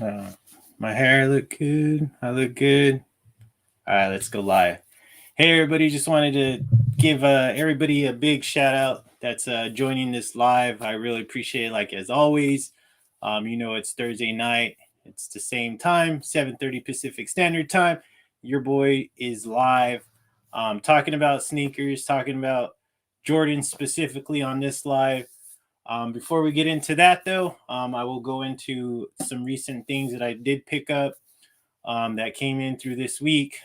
Uh, my hair look good. I look good. All right, let's go live. Hey, everybody. Just wanted to give everybody a big shout out that's joining this live. I really appreciate it, like as always. It's Thursday night. It's the same time, 7:30 Pacific Standard Time. Your boy is live talking about sneakers, talking about Jordan specifically on this live. Before we get into that, though, I will go into some recent things that I did pick up that came in through this week.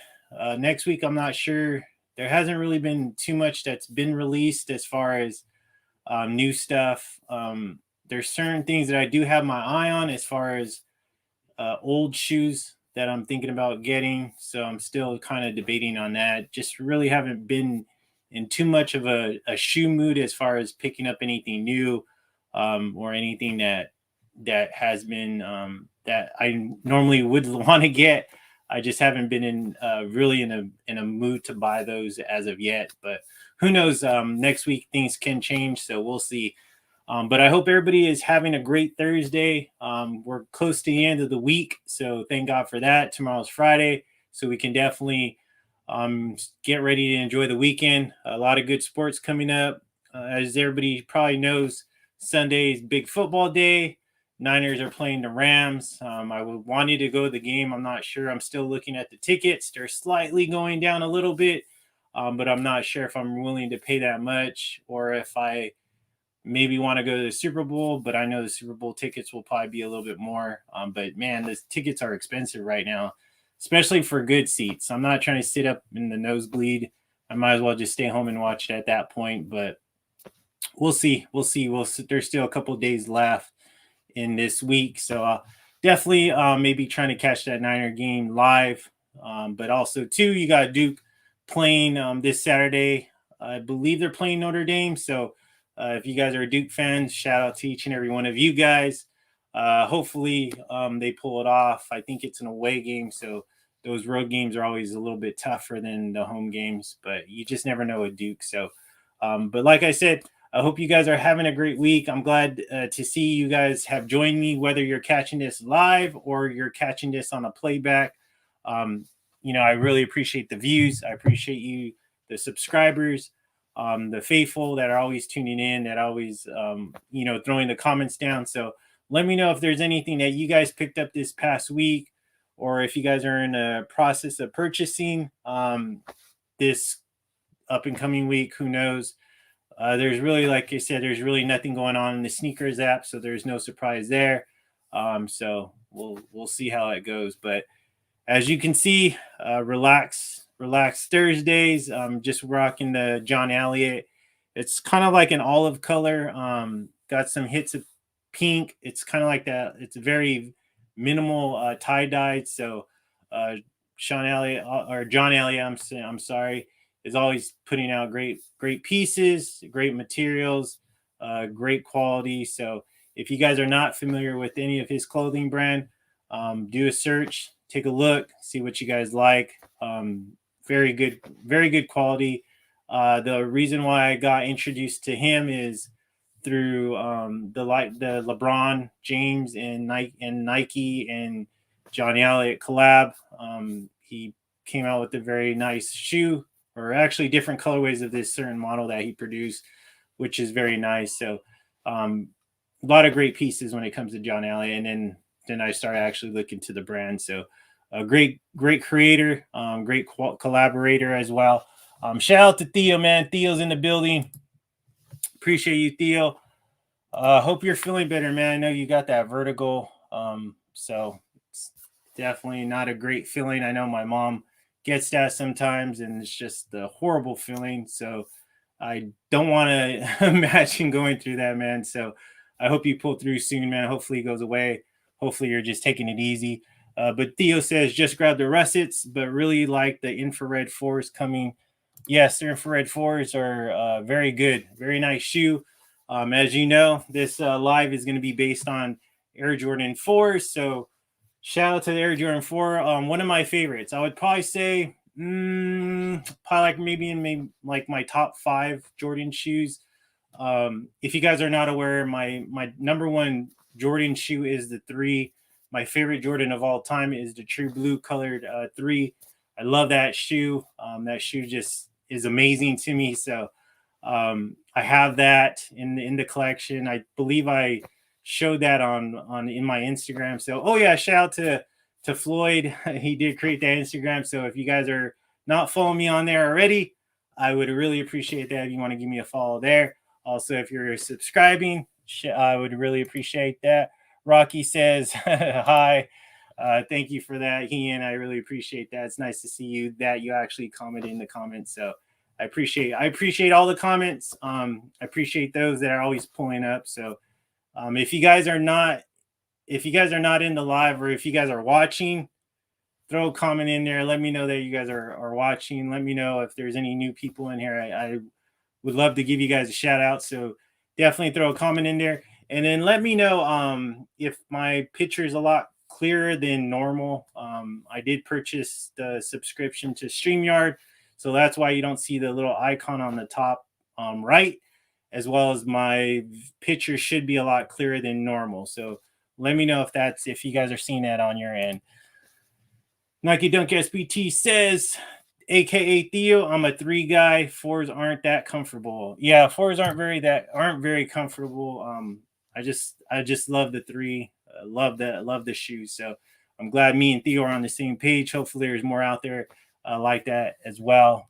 Next week, I'm not sure. There hasn't really been too much that's been released as far as new stuff. There's certain things that I do have my eye on as far as old shoes that I'm thinking about getting. So I'm still kind of debating on that. Just really haven't been in too much of a shoe mood as far as picking up anything new or anything that has been that I normally would want to get. I just haven't been in really in a mood to buy those as of yet. But who knows? Next week things can change, so we'll see. But I hope everybody is having a great Thursday. We're close to the end of the week, so thank God for that. Tomorrow's Friday, so we can definitely get ready to enjoy the weekend. A lot of good sports coming up. As everybody probably knows, Sunday is big football day. Niners are playing the Rams. I wanted to go to the game. I'm not sure. I'm still looking at the tickets. They're slightly going down a little bit, but I'm not sure if I'm willing to pay that much or if I maybe want to go to the Super Bowl, but I know the Super Bowl tickets will probably be a little bit more. But man, the tickets are expensive right now, especially for good seats. I'm not trying to sit up in the nosebleed. I might as well just stay home and watch it at that point. But we'll see. There's still a couple of days left in this week, so definitely maybe trying to catch that Niner game live. But also too, you got Duke playing this Saturday. I believe they're playing Notre Dame, so. If you guys are Duke fans, shout out to each and every one of you guys. Hopefully they pull it off. I think it's an away game, so those road games are always a little bit tougher than the home games, but you just never know with Duke. So, but like I said, I hope you guys are having a great week. I'm glad to see you guys have joined me, whether you're catching this live or you're catching this on a playback. I really appreciate the views. I appreciate you, the subscribers. The faithful that are always tuning in, that always, throwing the comments down. So let me know if there's anything that you guys picked up this past week, or if you guys are in a process of purchasing this up and coming week. Who knows? There's really, like I said, there's really nothing going on in the sneakers app, so there's no surprise there. So we'll see how it goes. But as you can see, relax Thursdays. Just rocking the John Elliott. It's kind of like an olive color. Got some hits of pink. It's kind of like that. It's very minimal tie dyed. So Sean Elliott or John Elliott, I'm sorry, is always putting out great pieces, great materials, great quality. So if you guys are not familiar with any of his clothing brand, do a search, take a look, see what you guys like. Very good quality. The reason why I got introduced to him is through the LeBron James and Nike and John Elliott collab. He came out with a very nice shoe, or actually different colorways of this certain model that he produced, which is very nice. So a lot of great pieces when it comes to John Elliott. And then I started actually looking to the brand. So a great creator, great collaborator as well. Shout out to Theo, man. Theo's in the building. Appreciate you, Theo. Hope you're feeling better, man. I know you got that vertigo. So it's definitely not a great feeling. I know my mom gets that sometimes, and it's just a horrible feeling. So I don't want to imagine going through that, man. So I hope you pull through soon, man. Hopefully it goes away. Hopefully you're just taking it easy. But Theo says, just grab the russets, but really like the infrared 4s coming. Yes, the infrared 4s are very good. Very nice shoe. As you know, this live is going to be based on Air Jordan 4. So shout out to the Air Jordan 4. One of my favorites. I would probably say probably like maybe in like my top 5 Jordan shoes. If you guys are not aware, my number one Jordan shoe is the 3. my favorite Jordan of all time is the True Blue colored 3. I love that shoe. That shoe just is amazing to me. So I have that in the collection. I believe I showed that on in my Instagram. So oh yeah, shout out to Floyd. He did create that Instagram. So if you guys are not following me on there already, I would really appreciate that if you want to give me a follow there. Also, if you're subscribing, I would really appreciate that. Rocky says hi. Thank you for that, Ian. I really appreciate that. It's nice to see you that you actually commented in the comments. So I appreciate all the comments. I appreciate those that are always pulling up. So if you guys are not in the live, or if you guys are watching, throw a comment in there. Let me know that you guys are watching. Let me know if there's any new people in here. I would love to give you guys a shout out. So definitely throw a comment in there. And then let me know if my picture is a lot clearer than normal. I did purchase the subscription to StreamYard, so that's why you don't see the little icon on the top right, as well as my picture should be a lot clearer than normal. So let me know if you guys are seeing that on your end. Nike Dunk SBT says, AKA Theo, I'm a 3 guy. 4s aren't that comfortable. Yeah, 4s aren't very comfortable. I just love the 3. Love the shoes. So I'm glad me and Theo are on the same page. Hopefully there's more out there like that as well.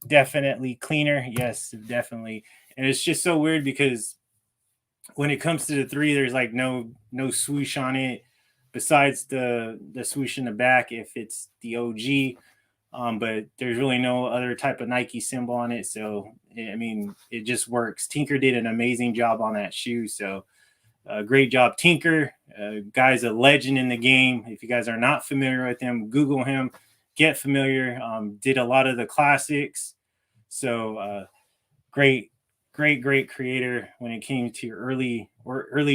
Definitely cleaner. Yes, definitely. And it's just so weird because when it comes to the 3, there's like no swoosh on it besides the swoosh in the back if it's the OG. But there's really no other type of Nike symbol on it. So, I mean, it just works. Tinker did an amazing job on that shoe. So, great job, Tinker. Guy's a legend in the game. If you guys are not familiar with him, Google him, get familiar. Did a lot of the classics. So, great creator when it came to early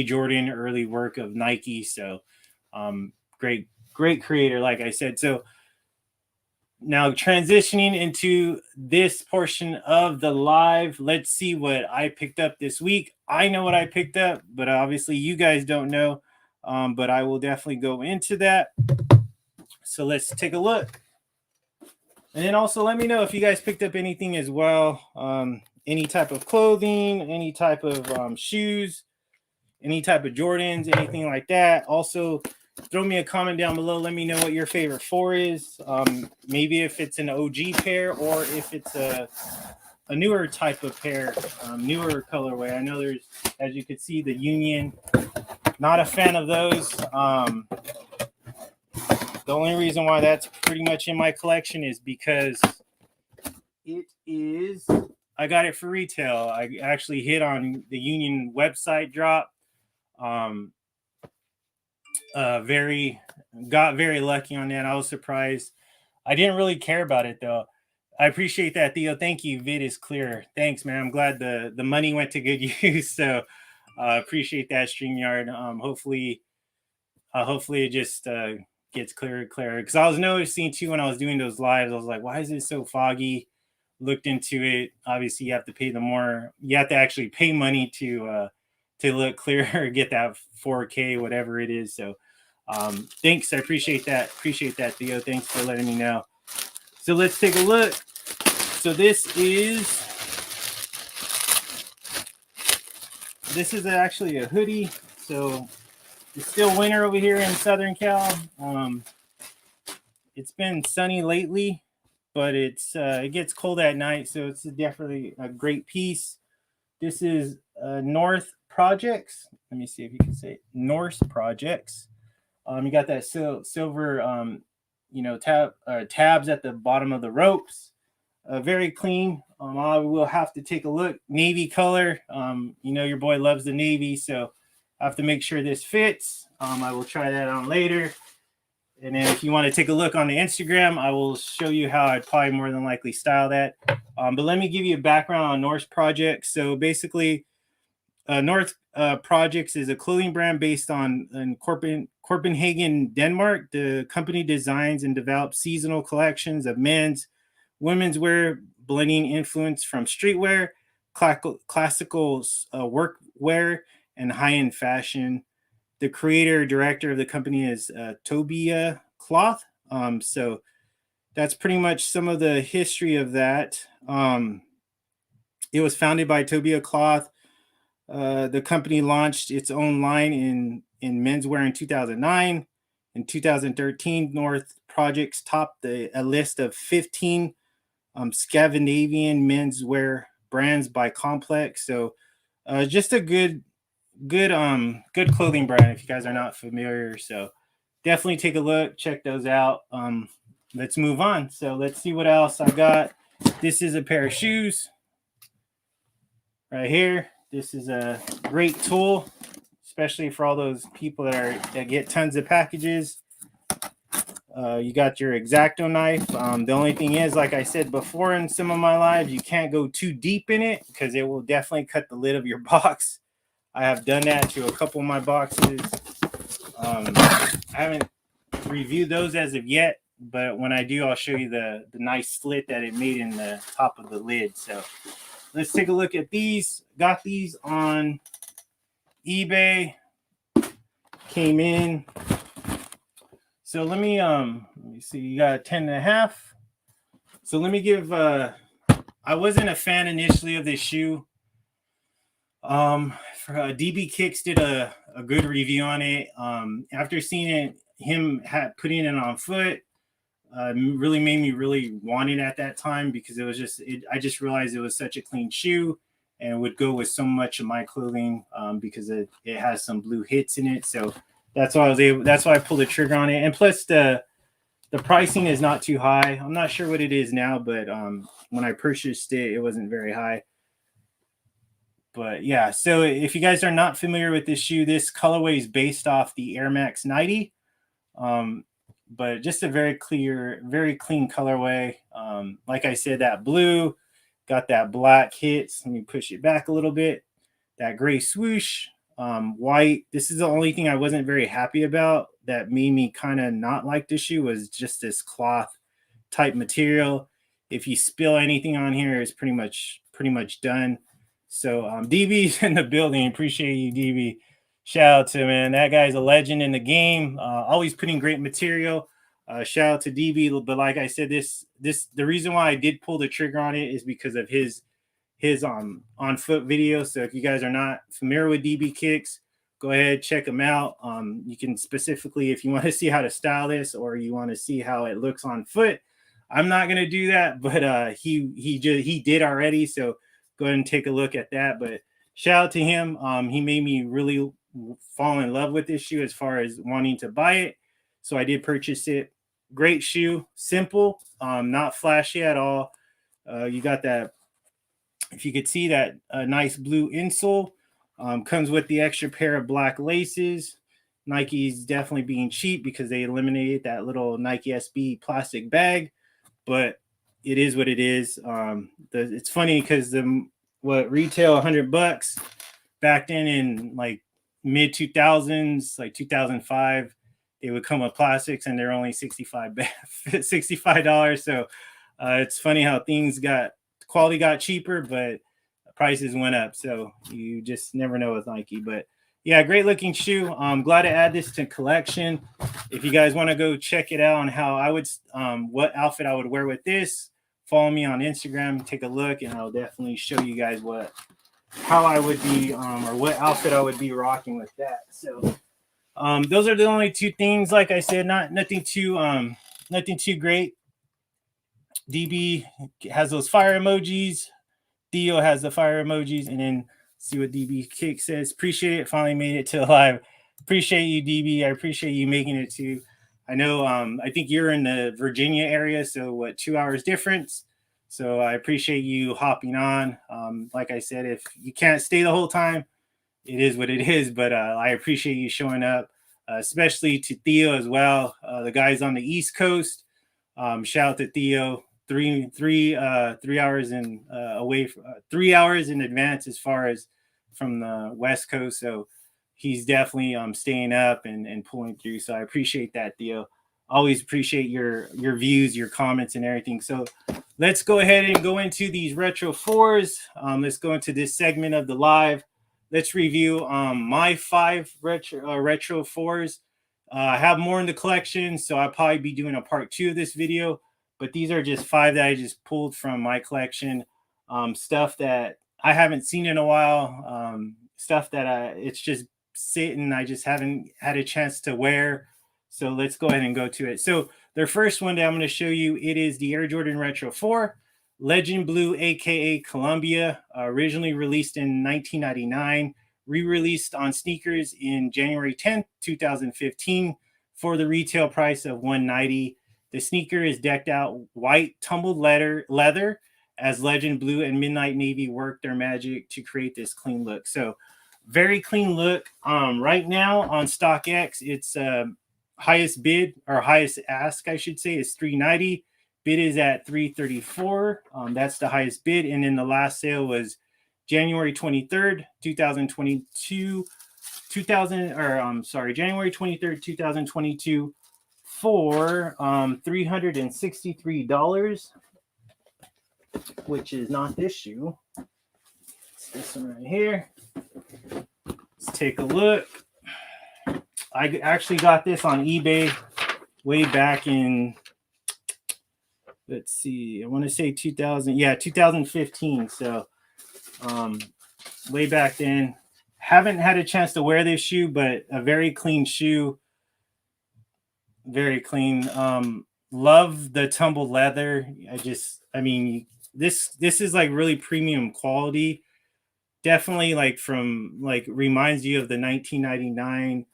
Jordan, early work of Nike. So, great creator, like I said. So, now transitioning into this portion of the live, let's see what I picked up this week. I know what I picked up, but obviously you guys don't know. But I will definitely go into that. So let's take a look. And then also let me know if you guys picked up anything as well. Any type of clothing, any type of shoes, any type of Jordans, anything like that. Also, throw me a comment down below. Let me know what your favorite 4 is. Maybe if it's an OG pair or if it's a newer type of pair, newer colorway. I know there's, as you can see, the Union. Not a fan of those. The only reason why that's pretty much in my collection is because I got it for retail. I actually hit on the Union website drop. Got very lucky on that. I was surprised. I didn't really care about it though. I appreciate that, Theo. Thank you. Vid is clear. Thanks, man. I'm glad the money went to good use. So appreciate that, StreamYard. Hopefully it just gets clearer. Because I was noticing too when I was doing those lives, I was like, why is it so foggy? Looked into it. Obviously, you have to pay you have to actually pay money to look clearer, get that 4K, whatever it is. So thanks. I appreciate that. Theo. Thanks for letting me know. So let's take a look. So this is actually a hoodie. So it's still winter over here in Southern Cal. It's been sunny lately, but it gets cold at night. So it's definitely a great piece. This is North Projects. Let me see if you can say it. Norse Projects. You got that silver, tabs at the bottom of the ropes. Very clean. I will have to take a look. Navy color. Your boy loves the navy, so I have to make sure this fits. I will try that on later. And then if you want to take a look on the Instagram, I will show you how I'd probably more than likely style that. But let me give you a background on Norse Projects. So basically, North Projects is a clothing brand based in Copenhagen, Denmark. The company designs and develops seasonal collections of men's, women's wear, blending influence from streetwear, classical workwear, and high-end fashion. the creator director of the company is Tobia Cloth. So that's pretty much some of the history of that. It was founded by Tobia Cloth. The company launched its own line in menswear in 2009. In 2013, North Projects topped a list of 15 Scandinavian menswear brands by Complex. So just a good clothing brand if you guys are not familiar. So definitely take a look, check those out. Let's move on. So let's see what else I got. This is a pair of shoes right here. This is a great tool, especially for all those people that get tons of packages. You got your X-Acto knife. The only thing is, like I said before in some of my lives, you can't go too deep in it because it will definitely cut the lid of your box. I have done that to a couple of my boxes. I haven't reviewed those as of yet, but when I do, I'll show you the nice slit that it made in the top of the lid. So let's take a look at these. Got these on eBay. Came in. So let me see. You got a 10.5. So let me give. I wasn't a fan initially of this shoe. DB Kicks did a good review on it. After seeing it, him putting it on foot, really made me really want it at that time because it was just. I just realized it was such a clean shoe and would go with so much of my clothing because it has some blue hits in it. So that's why I was able. That's why I pulled the trigger on it. And plus the pricing is not too high. I'm not sure what it is now, but when I purchased it, it wasn't very high. But yeah, so if you guys are not familiar with this shoe, this colorway is based off the Air Max 90. But just a very clean colorway. Like I said, that blue got that black hits. Let me push it back a little bit. That gray swoosh, white. This is the only thing I wasn't very happy about that made me kind of not like this shoe was just this cloth type material. If you spill anything on here, it's pretty much done. So DB's in the building. Appreciate you, DB. Shout out to, man. That guy's a legend in the game. Always putting great material. Shout out to DB. But like I said, the reason why I did pull the trigger on it is because of his on foot video. So if you guys are not familiar with DB Kicks, go ahead, check them out. You can specifically, if you want to see how to style this or you want to see how it looks on foot, I'm not going to do that, but he did already. So go ahead and take a look at that. But shout out to him. He made me really fall in love with this shoe as far as wanting to buy it. So I did purchase it. Great shoe, simple, not flashy at all. You got that, if you could see that nice blue insole, comes with the extra pair of black laces. Nike's definitely being cheap because they eliminated that little Nike SB plastic bag, but it is what it is. It's funny because what retail $100 back then in like mid 2000s, like 2005, they would come with plastics and they're only $65. So it's funny how quality got cheaper, but prices went up. So you just never know with Nike. But yeah, great looking shoe. I'm glad to add this to collection. If you guys want to go check it out on how I would, what outfit I would wear with this, follow me on Instagram, take a look, and I'll definitely show you guys how I would be, or what outfit I would be rocking with that. So those are the only two things. Like I said, nothing too great. DB has those fire emojis. Theo has the fire emojis, and then see what DB Kick says. Appreciate it. Finally made it to the live. Appreciate you, DB. I appreciate you making it too. I know. I think you're in the Virginia area, so 2 hours difference. So I appreciate you hopping on. Like I said, if you can't stay the whole time, it is what it is. But I appreciate you showing up, especially to Theo as well. The guys on the East Coast. Shout out to Theo. 3 hours in away from 3 hours in advance as far as from the West Coast. So he's definitely staying up and pulling through. So I appreciate that, Theo. Always appreciate your views, your comments, and everything. So let's go ahead and go into these retro 4s. Let's go into this segment of the live. let's review my 5 retro 4s. I have more in the collection, so I'll probably be doing a part 2 of this video. But these are just 5 that I just pulled from my collection. Stuff that I haven't seen in a while. Stuff that it's just sitting. I just haven't had a chance to wear. So let's go ahead and go to it. So the first one that I'm going to show you, it is the Air Jordan Retro 4. Legend Blue, aka Columbia, originally released in 1999, re-released on sneakers in January 10th, 2015 for the retail price of $190. The sneaker is decked out white tumbled leather as Legend Blue and Midnight Navy work their magic to create this clean look. So very clean look. Right now on StockX, it's highest bid or highest ask, I should say, is $390. Bid is at $334. That's the highest bid. And then the last sale was January 23rd, 2022. January 23rd, 2022 for $363, which is not this shoe. It's this one right here. Let's take a look. I actually got this on eBay way back in, let's see, I want to say 2015. So way back then. Haven't had a chance to wear this shoe, but a very clean shoe. Very clean. Love the tumbled leather. I mean, this is like really premium quality. Definitely reminds you of the 1999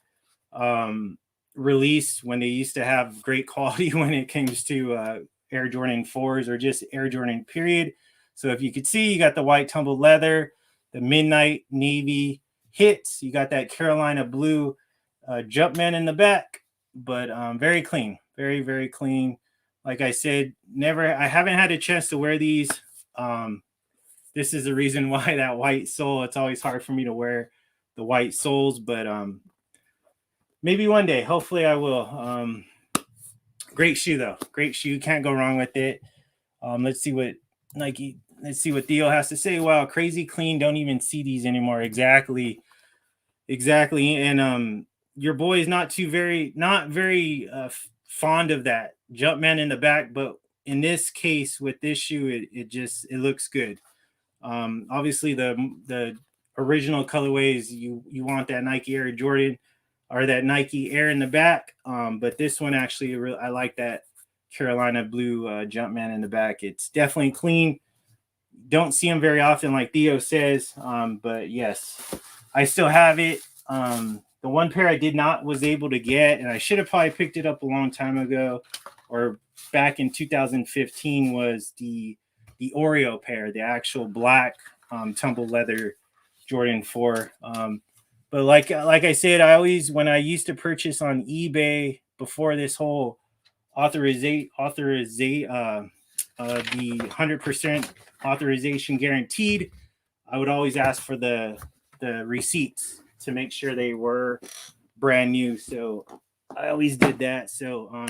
release when they used to have great quality when it comes to Air Jordan 4s or just Air Jordan period. So if you could see, you got the white tumbled leather, the Midnight Navy hits, you got that Carolina blue Jumpman in the back, but very clean, very, very clean. Like I said, I haven't had a chance to wear these. This is the reason why that white sole, it's always hard for me to wear the white soles, but maybe one day, hopefully I will. Great shoe though. Great shoe. Can't go wrong with it. Let's see what Theo has to say. Wow, crazy clean. Don't even see these anymore. Exactly. And your boy is not very fond of that Jumpman in the back, but in this case with this shoe, it looks good. Obviously the original colorways, you want that Nike Air Jordan or that Nike Air in the back. But this one actually, I like that Carolina blue Jumpman in the back. It's definitely clean. Don't see them very often, like Theo says. But yes, I still have it. The one pair I was able to get, and I should have probably picked it up a long time ago or back in 2015, was the Oreo pair, the actual black tumbled leather Jordan 4. But like I said, when I used to purchase on eBay before this whole the 100% authorization guaranteed, I would always ask for the receipts to make sure they were brand new. So I always did that. So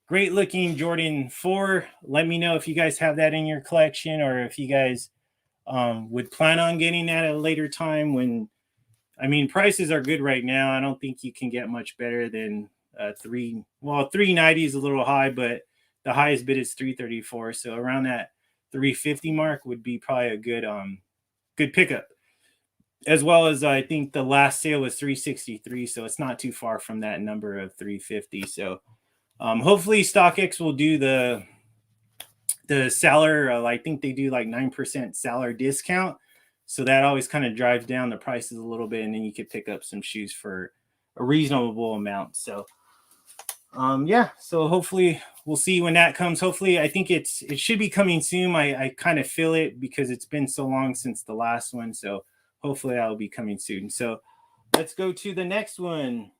great looking Jordan 4. Let me know if you guys have that in your collection, or if you guys would plan on getting that at a later time. Prices are good right now. I don't think you can get much better than $390 is a little high, but the highest bid is $334. So around that $350 mark would be probably a good pickup. As well as I think the last sale was $363, so it's not too far from that number of $350. So hopefully StockX will do the seller. I think they do like 9% seller discount. So that always kind of drives down the prices a little bit, and then you could pick up some shoes for a reasonable amount. So, so hopefully we'll see when that comes. Hopefully, I think it should be coming soon. I kind of feel it because it's been so long since the last one. So hopefully that will be coming soon. So let's go to the next one.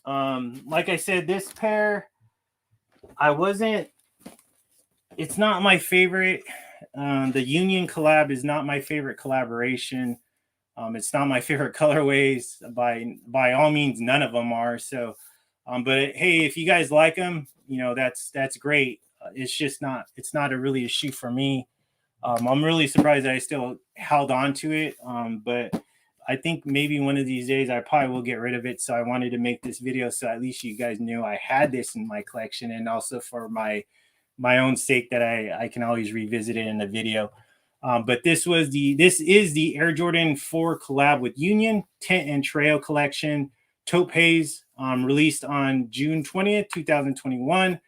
Like I said, this pair, it's not my favorite. The Union collab is not my favorite collaboration. It's not my favorite colorways. By all means, none of them are. So, but hey, if you guys like them, that's great. It's not really a shoe for me. I'm really surprised that I still held on to it. But I think maybe one of these days I probably will get rid of it. So I wanted to make this video so at least you guys knew I had this in my collection, and also for my own sake that I can always revisit it in the video. But this is the Air Jordan 4 collab with Union Tent and Trail collection taupe haze, released on June 20th, 2021.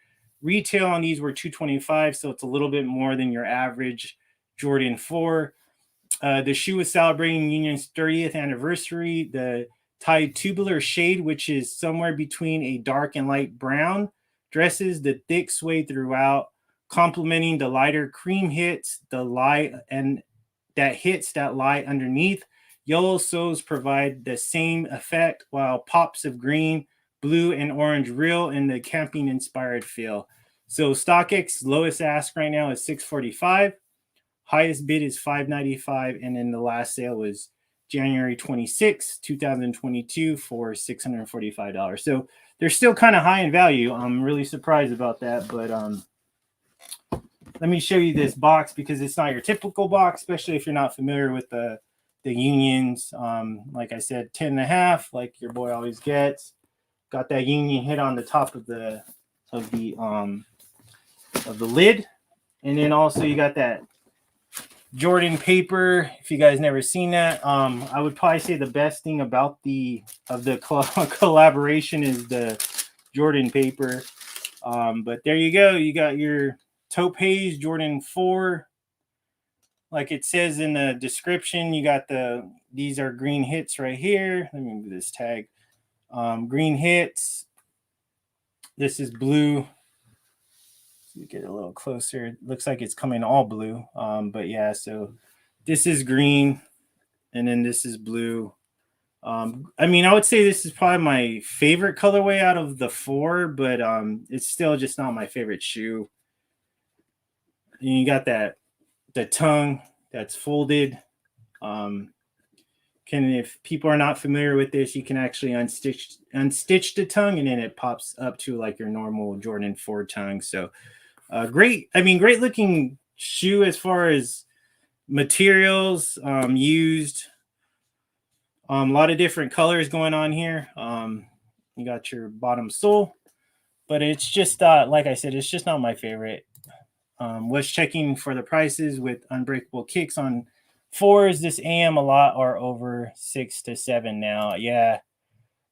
Retail on these were $225, so it's a little bit more than your average Jordan 4. The shoe is celebrating Union's 30th anniversary. The Tide tubular shade, which is somewhere between a dark and light brown, dresses the thick suede throughout, complementing the lighter cream hits the light and that lie underneath. Yellow soles provide the same effect, while pops of green, blue, and orange reel in the camping inspired feel. So StockX lowest ask right now is $645. Highest bid is $595, and then the last sale was January 26, 2022 for $645. So they're still kind of high in value. I'm really surprised about that, but let me show you this box because it's not your typical box, especially if you're not familiar with the Unions. Like I said, 10.5, like your boy always gets. Got that Union hit on the top of the lid, and then also you got that Jordan paper. If you guys never seen that, I would probably say the best thing about the collaboration is the Jordan paper. But there you go. You got your taupe haze Jordan 4. Like it says in the description, you got these are green hits right here. Let me move this tag. Green hits. This is blue. Get a little closer. It looks like it's coming all blue. But yeah, so this is green and then this is blue. I mean, I would say this is probably my favorite colorway out of the 4, but it's still just not my favorite shoe. And you got the tongue that's folded. If people are not familiar with this, you can actually unstitch the tongue, and then it pops up to like your normal Jordan 4 tongue. So great looking shoe as far as materials used. A lot of different colors going on here. You got your bottom sole, but it's just like I said, it's just not my favorite. Was checking for the prices with unbreakable kicks on 4s this AM a lot are over 6 to 7 now. Yeah.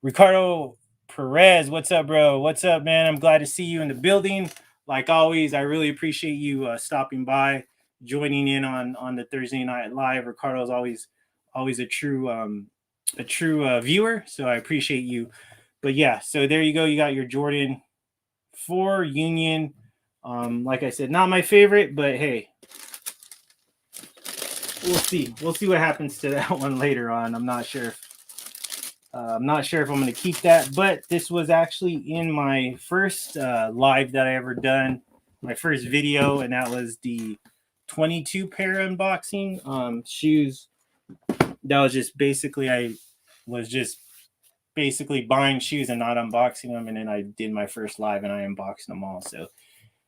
Ricardo Perez, what's up, bro? What's up, man? I'm glad to see you in the building. Like always, I really appreciate you stopping by, joining in on the Thursday Night Live. Ricardo's always a true viewer, so I appreciate you. But yeah, so there you go. You got your Jordan 4 Union. Like I said, not my favorite, but hey, we'll see. We'll see what happens to that one later on. I'm not sure if I'm going to keep that, but this was actually in my first live that I ever done, my first video, and that was the 22 pair unboxing shoes. That was just basically, I was just basically buying shoes and not unboxing them, and then I did my first live and I unboxed them all. So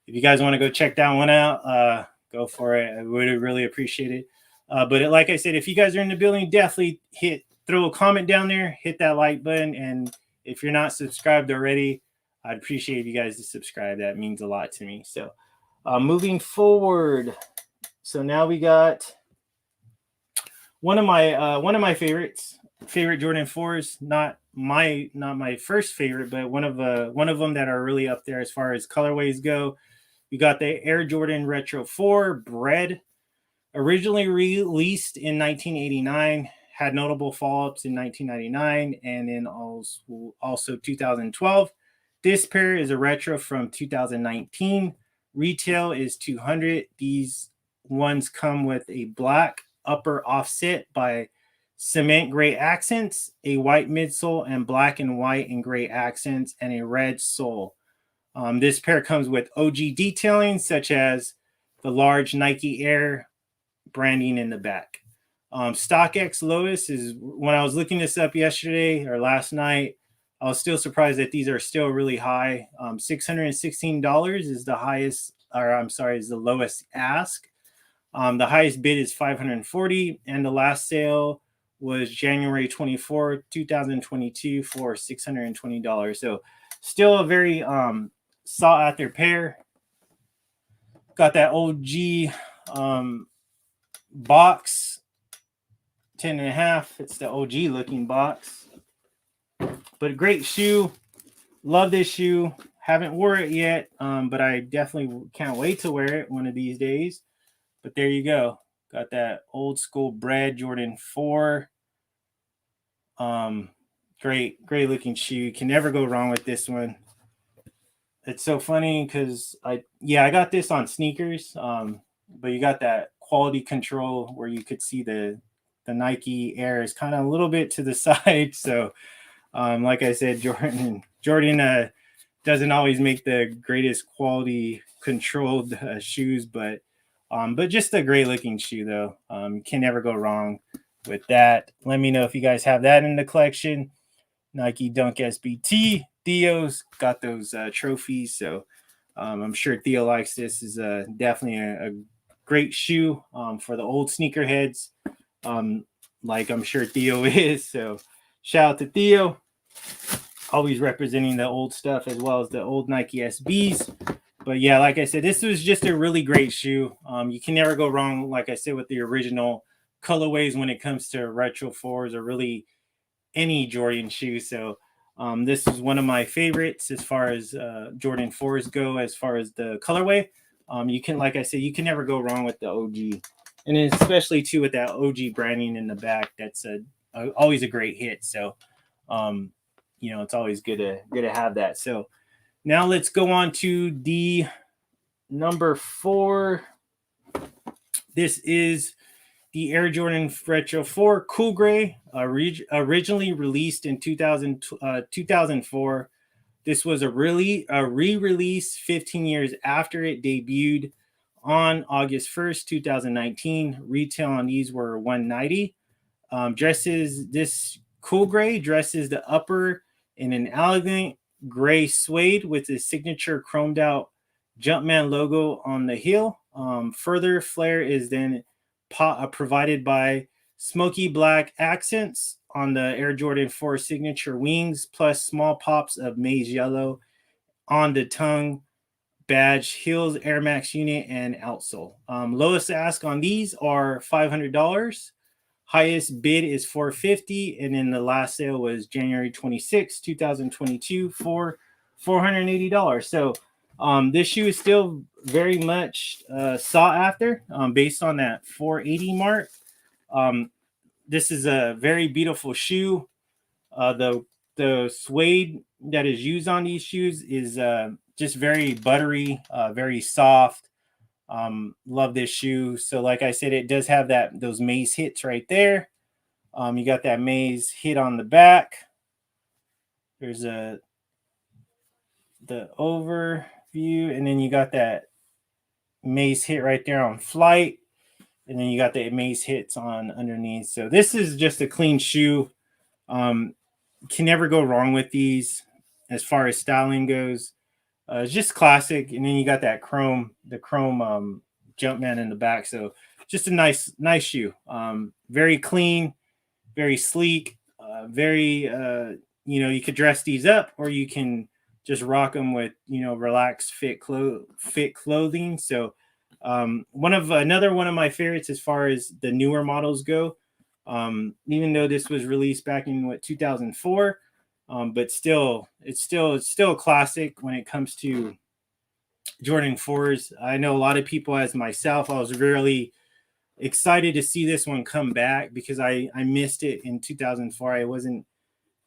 if you guys want to go check that one out, go for it. I would really appreciate it. But like I said, if you guys are in the building, definitely throw a comment down there, hit that like button. And if you're not subscribed already, I'd appreciate you guys to subscribe. That means a lot to me. So moving forward. So now we got one of my favorite Jordan 4s, not my first favorite, but one of them that are really up there as far as colorways go. We got the Air Jordan Retro 4 Bread, originally released in 1989, had notable follow-ups in 1999, and then also 2012. This pair is a retro from 2019. Retail is $200. These ones come with a black upper offset by cement gray accents, a white midsole, and black and white and gray accents, and a red sole. This pair comes with OG detailing, such as the large Nike Air branding in the back. StockX lowest is, when I was looking this up yesterday or last night, I was still surprised that these are still really high. $616 is the highest, or I'm sorry, is the lowest ask. The highest bid is $540, and the last sale was January 24th, 2022 for $620. So still a very sought after pair. Got that OG box, 10.5. It's the OG looking box, but a great shoe. Love this shoe. Haven't wore it yet, but I definitely can't wait to wear it one of these days. But there you go. Got that old school bred Jordan 4. Great looking shoe. Can never go wrong with this one. It's so funny because I got this on sneakers. But you got that quality control where you could see the Nike Air is kind of a little bit to the side. So like I said, Jordan doesn't always make the greatest quality controlled shoes, but just a great looking shoe though. Can never go wrong with that. Let me know if you guys have that in the collection. Nike Dunk SBT. Theo's got those trophies, so I'm sure Theo likes this. Is definitely a great shoe for the old sneakerheads, like I'm sure Theo is. So shout out to Theo, always representing the old stuff as well as the old Nike SBs. But yeah, like I said, this was just a really great shoe. You can never go wrong, like I said, with the original colorways when it comes to retro 4s or really any Jordan shoe. So this is one of my favorites as far as Jordan 4s go, as far as the colorway. You can, like I said, you can never go wrong with the OG, and especially too with that OG branding in the back. That's always a great hit. So it's always good to have that. So now let's go on to the number 4. This is the Air Jordan Retro 4 Cool Gray, originally released in 2004. This was a re-release 15 years after it debuted on August 1st, 2019. Retail on these were $190. This Cool Gray dresses the upper in an elegant gray suede with the signature chromed out Jumpman logo on the heel. Further flair is then provided by smoky black accents on the Air Jordan 4 signature wings, plus small pops of maize yellow on the tongue, badge, heels, Air Max unit, and outsole. Lowest ask on these are $500. Highest bid is $450, and then the last sale was January 26, 2022 for $480. So this shoe is still very much sought after based on that $480 mark. This is a very beautiful shoe. The suede that is used on these shoes is just very buttery, very soft. Love this shoe. So like I said, it does have those maze hits right there. You got that maze hit on the back. There's the overview, and then you got that maze hit right there on flight, and then you got the maze hits on underneath. So this is just a clean shoe. Can never go wrong with these as far as styling goes. It's just classic, and then you got the chrome Jumpman in the back. So just a nice shoe. Very clean, very sleek, very you could dress these up, or you can just rock them with relaxed fit clothing. So another one of my favorites as far as the newer models go. Even though this was released back in 2004, but still it's still a classic when it comes to Jordan 4s. I know a lot of people, as myself, I was really excited to see this one come back because I missed it in 2004.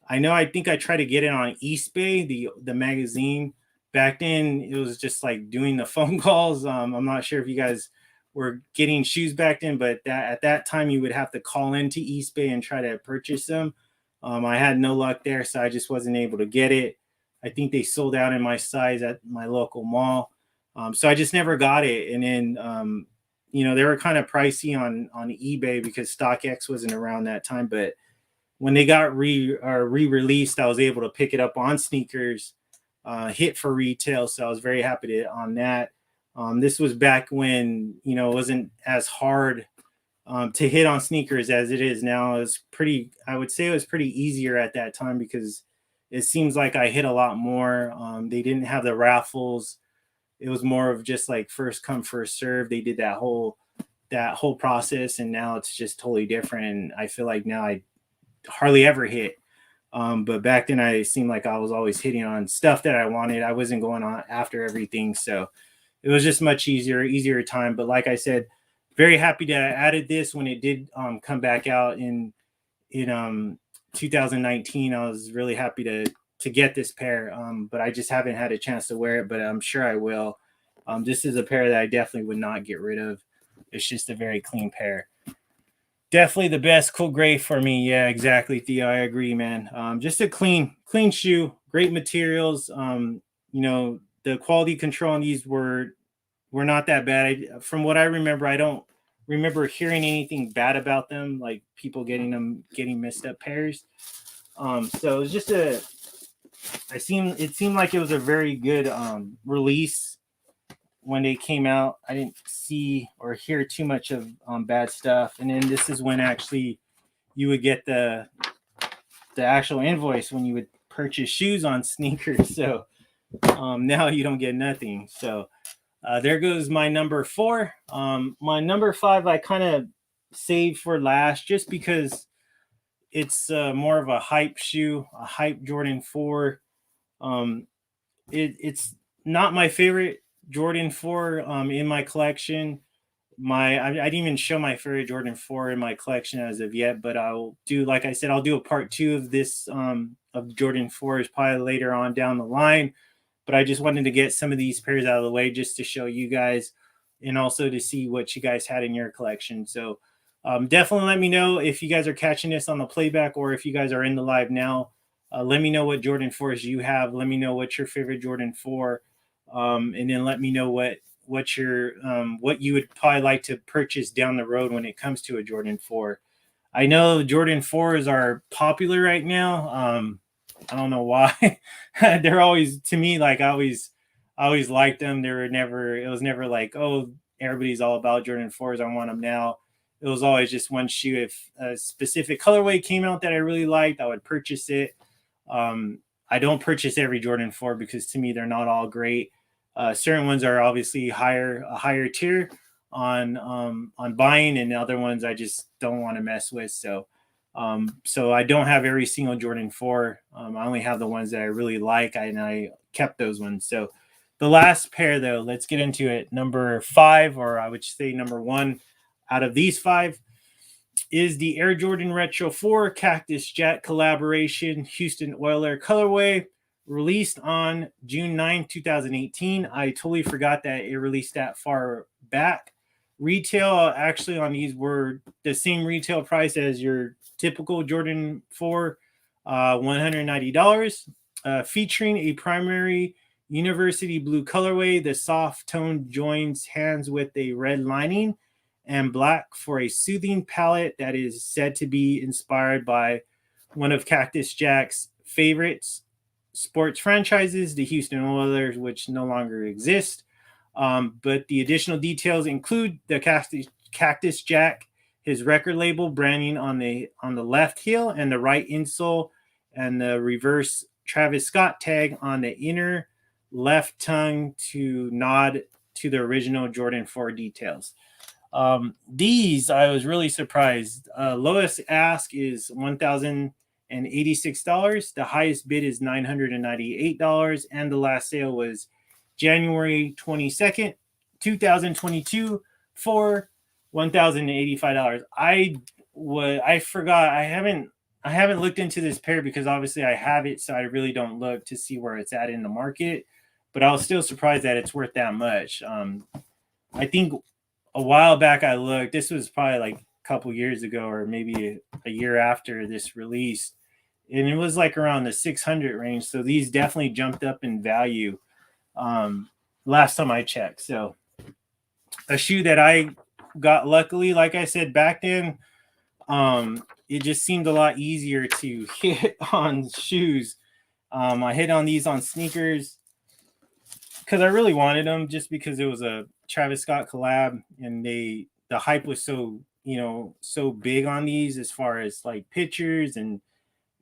I think I tried to get it on Eastbay, the magazine. Back then, it was just like doing the phone calls. I'm not sure if you guys were getting shoes back then, but at that time, you would have to call into Eastbay and try to purchase them. I had no luck there, so I just wasn't able to get it. I think they sold out in my size at my local mall. So I just never got it. And then, they were kind of pricey on eBay because StockX wasn't around that time. But when they got re-released, I was able to pick it up on sneakers, hit for retail. So I was very happy on that. This was back when, it wasn't as hard to hit on sneakers as it is now. Is pretty, I would say it was pretty easier at that time because it seems like I hit a lot more. They didn't have the raffles. It was more of just like first come first serve. They did that whole process, and now it's just totally different. And I feel like now I hardly ever hit. But back then I seemed like I was always hitting on stuff that I wanted. I wasn't going on after everything. So it was just much easier time. But like I said, very happy that I added this when it did come back out in 2019. I was really happy to get this pair. But I just haven't had a chance to wear it, but I'm sure I will. This is a pair that I definitely would not get rid of. It's just a very clean pair. Definitely the best cool gray for me. Yeah, exactly, Theo. I agree, man. Just a clean shoe, great materials. The quality control on these were not that bad. From what I remember, I don't remember hearing anything bad about them, like people getting messed up pairs. So it was just it seemed like it was a very good release when they came out. I didn't see or hear too much of bad stuff. And then this is when actually you would get the actual invoice when you would purchase shoes on sneakers. So now you don't get nothing. So there goes my number 4. My number 5 I kind of saved for last just because it's more of a hype shoe, a hype Jordan 4. It's not my favorite Jordan 4 in my collection. I didn't even show my favorite Jordan 4 in my collection as of yet, but I'll do, like I said, I'll do a part 2 of this of Jordan 4s probably later on down the line. But I just wanted to get some of these pairs out of the way just to show you guys and also to see what you guys had in your collection. So definitely let me know if you guys are catching this on the playback or if you guys are in the live now. Let me know what Jordan 4s you have. Let me know what's your favorite Jordan 4. And then let me know what you would probably like to purchase down the road when it comes to a Jordan 4. I know Jordan 4s are popular right now. I don't know why. They're always, to me, like I always liked them. It was never like, oh, everybody's all about Jordan 4s. I want them now. It was always just one shoe. If a specific colorway came out that I really liked, I would purchase it. I don't purchase every Jordan 4 because to me, they're not all great. Certain ones are obviously a higher tier on buying, and other ones I just don't want to mess with. So I don't have every single Jordan 4. I only have the ones that I really like, and I kept those ones. So the last pair, though, let's get into it. Number 5, or I would say number 1 out of these 5, is the Air Jordan Retro 4 Cactus Jack collaboration Houston Oilers colorway, released on June 9, 2018. I totally forgot that it released that far back. Retail actually on these were the same retail price as your typical Jordan 4, $190, featuring a primary university blue colorway. The soft tone joins hands with a red lining and black for a soothing palette that is said to be inspired by one of Cactus Jack's favorites sports franchises, the Houston Oilers, which no longer exist. But the additional details include the Cactus Jack, his record label branding on the left heel and the right insole, and the reverse Travis Scott tag on the inner left tongue to nod to the original Jordan 4 details. These, I was really surprised. Lowest ask is $1,086. The highest bid is $998, and the last sale was January 22nd, 2022 for $1,085. I forgot. I haven't looked into this pair because obviously I have it, so I really don't look to see where it's at in the market. But I was still surprised that it's worth that much. I think a while back I looked. This was probably like a couple years ago, or maybe a year after this release, and it was like around the 600 range. So these definitely jumped up in value last time I checked. So a shoe that I got luckily, like I said back then, it just seemed a lot easier to hit on shoes. I hit on these on sneakers because I really wanted them, just because it was a Travis Scott collab, and the hype was so so big on these as far as like pictures, and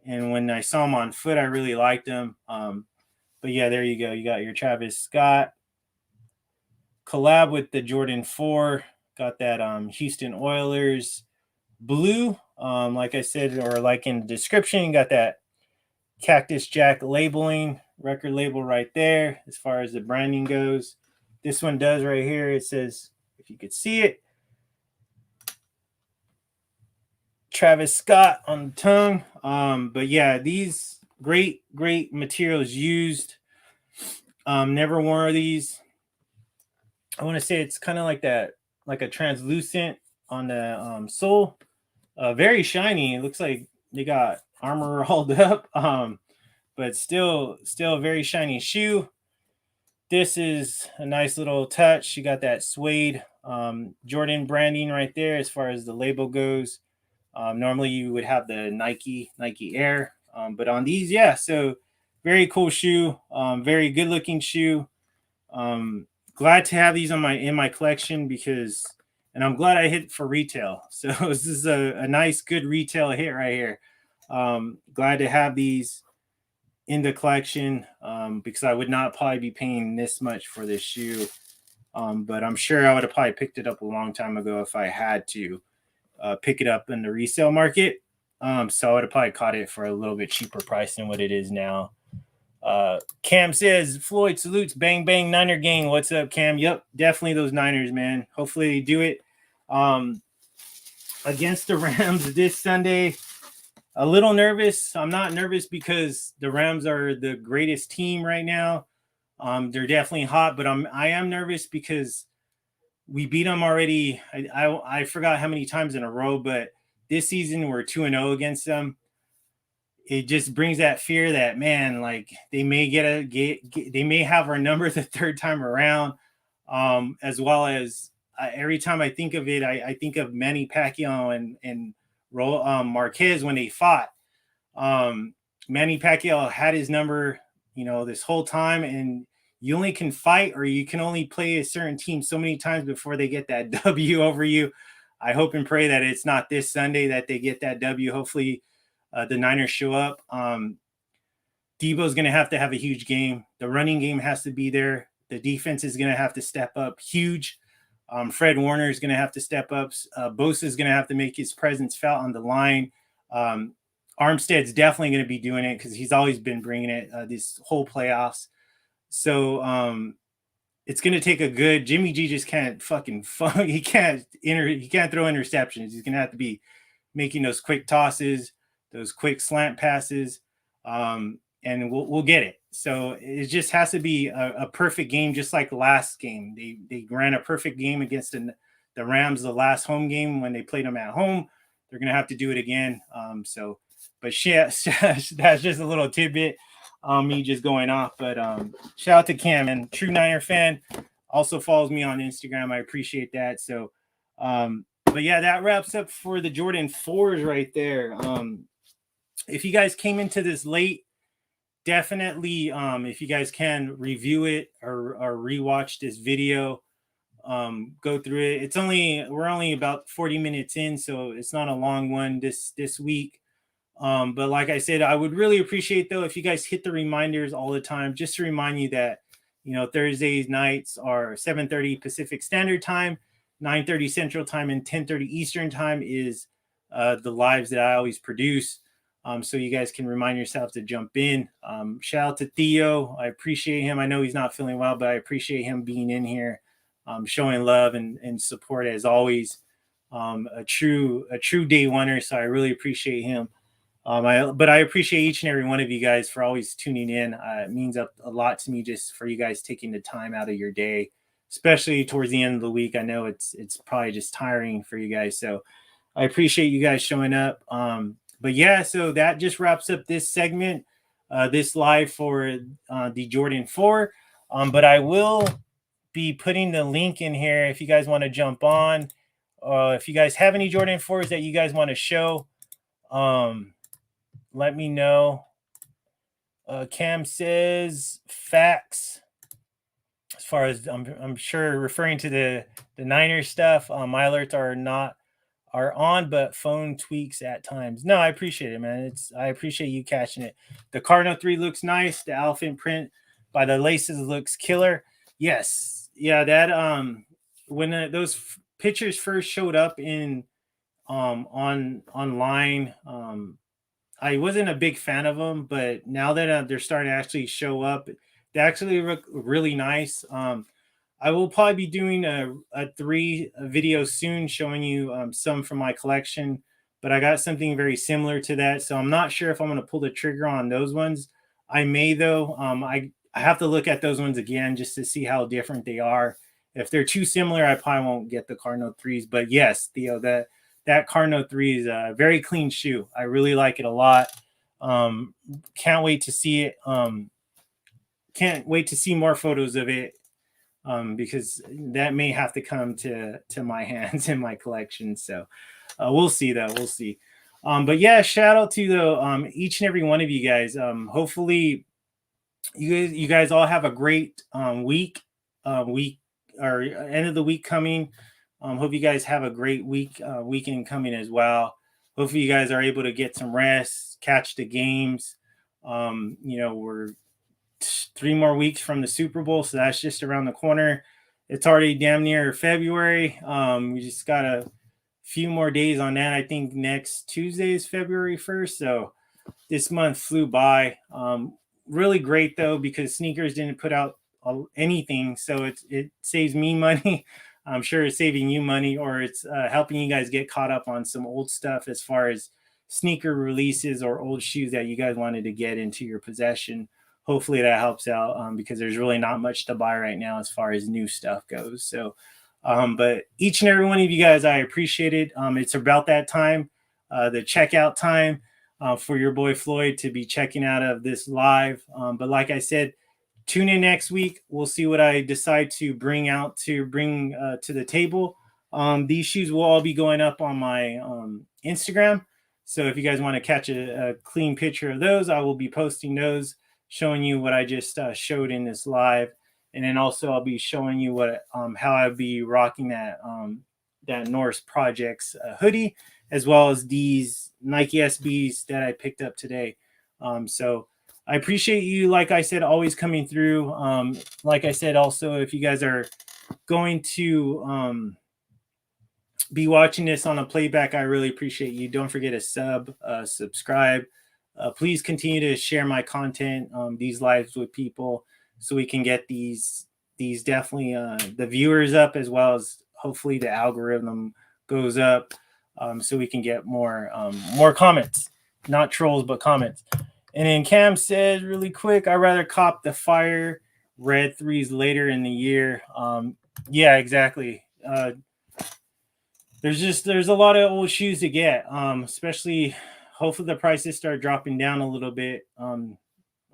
when I saw them on foot, I really liked them. But yeah, there you go. You got your Travis Scott collab with the Jordan 4. Got that Houston Oilers blue. Like I said, or like in the description, you got that Cactus Jack labeling, record label right there as far as the branding goes. This one does right here. It says, if you could see it, Travis Scott on the tongue. But yeah, these great materials used. Never wore these. I want to say it's kind of like that, like a translucent on the sole. Very shiny. It looks like they got armor rolled up. But still a very shiny shoe. This is a nice little touch. You got that suede Jordan branding right there as far as the label goes. Normally you would have the Nike Air, but on these, yeah. So very cool shoe, very good looking shoe. Glad to have these in my collection because, and I'm glad I hit for retail. So this is a nice, good retail hit right here. Glad to have these in the collection because I would not probably be paying this much for this shoe. But I'm sure I would have probably picked it up a long time ago if I had to pick it up in the resale market. So I would have probably caught it for a little bit cheaper price than what it is now. Cam says, Floyd salutes, bang, bang, Niner gang. What's up, Cam? Yep, definitely those Niners, man. Hopefully they do it against the Rams this Sunday. A little nervous. I'm not nervous because the Rams are the greatest team right now. They're definitely hot, but I am nervous because we beat them already. I forgot how many times in a row, but this season we're 2-0 against them. It just brings that fear that, man, like they may they may have our number the third time around, as well as every time I think of it, I think of Manny Pacquiao and Marquez when they fought. Manny Pacquiao had his number, this whole time, and you only can fight or you can only play a certain team so many times before they get that W over you. I hope and pray that it's not this Sunday that they get that W. Hopefully the Niners show up. Debo's going to have a huge game. The running game has to be there. The defense is going to have to step up huge. Fred Warner is going to have to step up. Bosa is going to have to make his presence felt on the line. Armstead's definitely going to be doing it because he's always been bringing it this whole playoffs. So it's going to take a good. Jimmy G just can't he can't throw interceptions. He's going to have to be making those quick tosses, those quick slant passes, and we'll get it. So it just has to be a perfect game, just like last game. They ran a perfect game against the Rams, the last home game when they played them at home. They're going to have to do it again. But that's just a little tidbit on me just going off. But shout out to Cam, and true Niner fan, also follows me on Instagram. I appreciate that. So, but yeah, that wraps up for the Jordan 4s right there. If you guys came into this late, definitely, if you guys can review it or rewatch this video, go through it. We're only about 40 minutes in, so it's not a long one this week. But like I said, I would really appreciate though if you guys hit the reminders all the time, just to remind you that Thursdays nights are 7:30 Pacific Standard Time, 9:30 Central Time, and 10:30 Eastern Time is the lives that I always produce. So you guys can remind yourselves to jump in. Shout out to Theo. I appreciate him. I know he's not feeling well, but I appreciate him being in here, showing love and support as always. A true day oneer. So I really appreciate him. But I appreciate each and every one of you guys for always tuning in. It means a lot to me just for you guys taking the time out of your day, especially towards the end of the week. I know it's probably just tiring for you guys. So I appreciate you guys showing up. But yeah, so that just wraps up this segment, this live for the Jordan 4. But I will be putting the link in here if you guys want to jump on. If you guys have any Jordan 4s that you guys want to show, let me know. Cam says facts. As far as I'm sure referring to the Niners stuff, my alerts are not are on, but phone tweaks at times. No, I appreciate it, man. I appreciate you catching it. The Cardinal 3 looks nice. The elephant print by the laces looks killer. Yes. Yeah, that when those pictures first showed up in on online, I wasn't a big fan of them, but now that they're starting to actually show up, they actually look really nice. I will probably be doing a three video soon showing you some from my collection, but I got something very similar to that. So I'm not sure if I'm going to pull the trigger on those ones. I may though. I have to look at those ones again just to see how different they are. If they're too similar, I probably won't get the Cardinal 3s. But yes, Theo, that Cardinal 3 is a very clean shoe. I really like it a lot. Can't wait to see it. Can't wait to see more photos of it because that may have to come to my hands in my collection. So we'll see though. We'll see. But yeah, shout out to each and every one of you guys. Hopefully you guys all have a great week or end of the week coming. Hope you guys have a great weekend coming as well. Hopefully you guys are able to get some rest, catch the games. We're 3 more weeks from the Super Bowl, so that's just around the corner. It's already damn near February. We just got a few more days on that. I think next Tuesday is February 1st, so this month flew by. Really great though, because sneakers didn't put out anything, so it saves me money. I'm sure it's saving you money, or it's helping you guys get caught up on some old stuff as far as sneaker releases or old shoes that you guys wanted to get into your possession. Hopefully that helps out because there's really not much to buy right now as far as new stuff goes. So, but each and every one of you guys, I appreciate it. It's about that time, the checkout time for your boy Floyd to be checking out of this live. But like I said, tune in next week. We'll see what I decide to bring to the table. These shoes will all be going up on my Instagram. So if you guys want to catch a clean picture of those, I will be posting those, showing you what I just showed in this live. And then also I'll be showing you what how I'll be rocking that Norse Projects hoodie, as well as these Nike SBs that I picked up today. So I appreciate you, like I said, always coming through. Like I said, also, if you guys are going to be watching this on a playback, I really appreciate you. Don't forget to subscribe. Please continue to share my content, these lives with people, so we can get these definitely the viewers up, as well as hopefully the algorithm goes up, so we can get more comments, not trolls but comments. And then Cam said really quick, I'd rather cop the fire red 3s later in the year. Yeah, exactly. There's a lot of old shoes to get, especially hopefully the prices start dropping down a little bit. I'm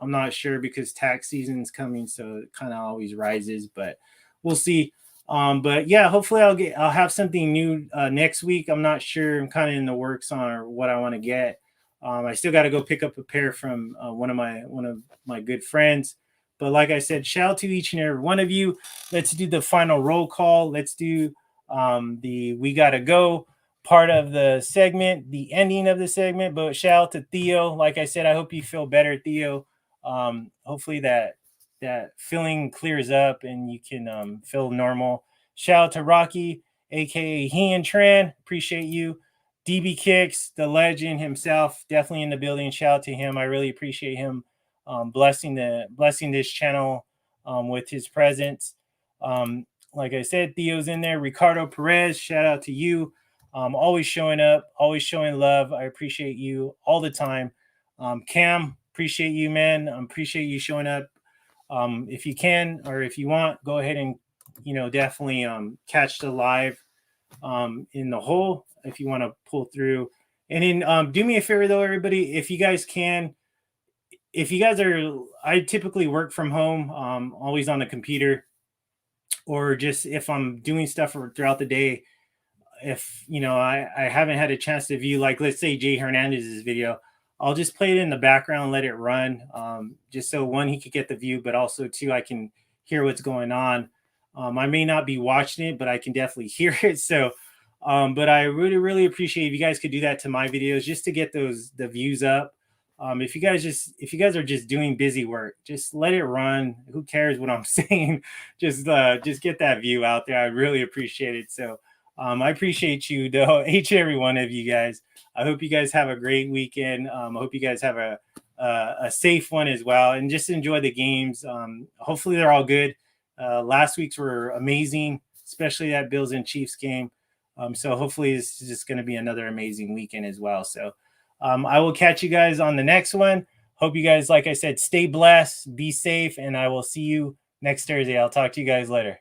not sure because tax season's coming, so it kind of always rises, but we'll see. But yeah, hopefully I'll have something new next week. I'm not sure. I'm kind of in the works on what I want to get. I still got to go pick up a pair from one of my good friends. But like I said, shout out to each and every one of you. Let's do the final roll call. Let's do the we gotta go part of the segment, the ending of the segment. But shout out to Theo. Like I said, I hope you feel better, Theo. Hopefully that feeling clears up and you can feel normal. Shout out to Rocky, aka He and Tran. Appreciate you. DB Kicks, the legend himself, definitely in the building. Shout out to him. I really appreciate him blessing this channel with his presence. Like I said, Theo's in there. Ricardo Perez, shout out to you. Always showing up, always showing love. I appreciate you all the time. Cam, appreciate you, man. Appreciate you showing up. If you can or if you want, go ahead and definitely catch the live in the whole if you want to pull through. And then do me a favor though, everybody, if you guys can, if you guys are, I typically work from home, always on the computer, or just if I'm doing stuff throughout the day, if I haven't had a chance to view, like let's say Jay Hernandez's video, I'll just play it in the background, let it run, just so one, he could get the view, but also two, I can hear what's going on. I may not be watching it, but I can definitely hear it. So But I really, really appreciate if you guys could do that to my videos just to get the views up. If you guys are just doing busy work, just let it run. Who cares what I'm saying? Just get that view out there. I really appreciate it. So I appreciate you, though, each and every one of you guys. I hope you guys have a great weekend. I hope you guys have a safe one as well, and just enjoy the games. Hopefully they're all good. Last week's were amazing, especially that Bills and Chiefs game. So hopefully it's just going to be another amazing weekend as well. So I will catch you guys on the next one. Hope you guys, like I said, stay blessed, be safe, and I will see you next Thursday. I'll talk to you guys later.